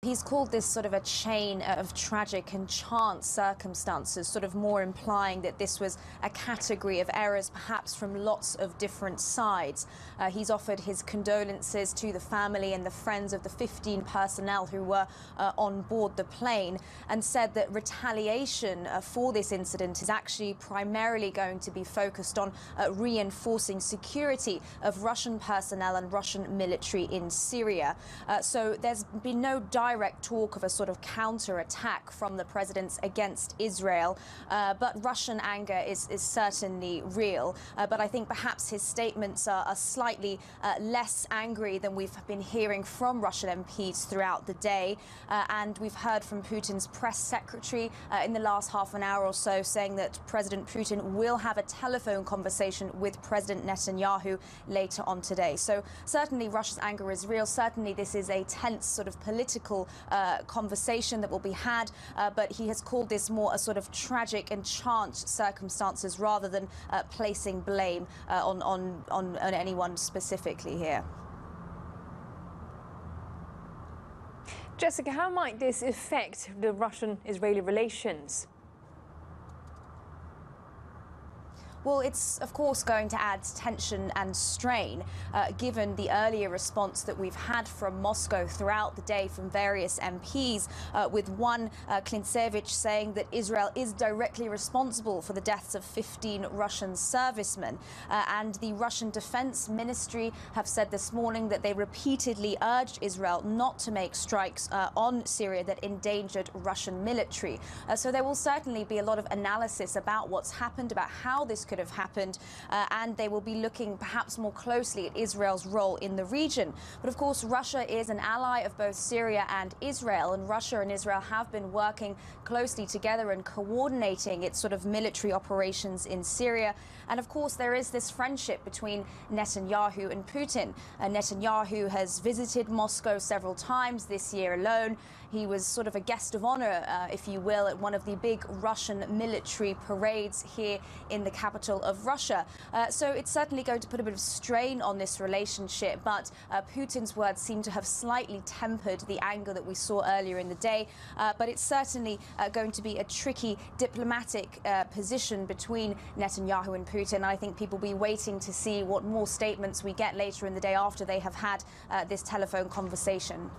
He's called this sort of a chain of tragic and chance circumstances, sort of more implying that this was a category of errors, perhaps from lots of different sides. He's offered his condolences to the family and the friends of the 15 personnel who were on board the plane, and said that retaliation for this incident is actually primarily going to be focused on reinforcing security of Russian personnel and Russian military in Syria. So there's been no direct talk of a sort of counter-attack from the presidents against Israel, but Russian anger is certainly real. But I think perhaps his statements are slightly less angry than we've been hearing from Russian MPs throughout the day. And we've heard from Putin's press secretary in the last half an hour or so saying that President Putin will have a telephone conversation with President Netanyahu later on today. So certainly Russia's anger is real. Certainly this is a tense sort of political conversation that will be had, but he has called this more a sort of tragic and chance circumstances rather than placing blame on anyone specifically here. Jessica, how might this affect the Russian-Israeli relations? Well, it's, of course, going to add tension and strain, given the earlier response that we've had from Moscow throughout the day from various MPs, with one, Klintsevich, saying that Israel is directly responsible for the deaths of 15 Russian servicemen. And the Russian Defense Ministry have said this morning that they repeatedly urged Israel not to make strikes on Syria that endangered Russian military. So there will certainly be a lot of analysis about what's happened, about how this could have happened, and they will be looking perhaps more closely at Israel's role in the region. But of course, Russia is an ally of both Syria and Israel, and Russia and Israel have been working closely together and coordinating its sort of military operations in Syria. And of course, there is this friendship between Netanyahu and Putin. Netanyahu has visited Moscow several times this year alone. He was sort of a guest of honor, if you will, at one of the big Russian military parades here in the capital of Russia. So it's certainly going to put a bit of strain on this relationship, but Putin's words seem to have slightly tempered the anger that we saw earlier in the day. But it's certainly going to be a tricky diplomatic position between Netanyahu and Putin. I think people will be waiting to see what more statements we get later in the day after they have had this telephone conversation.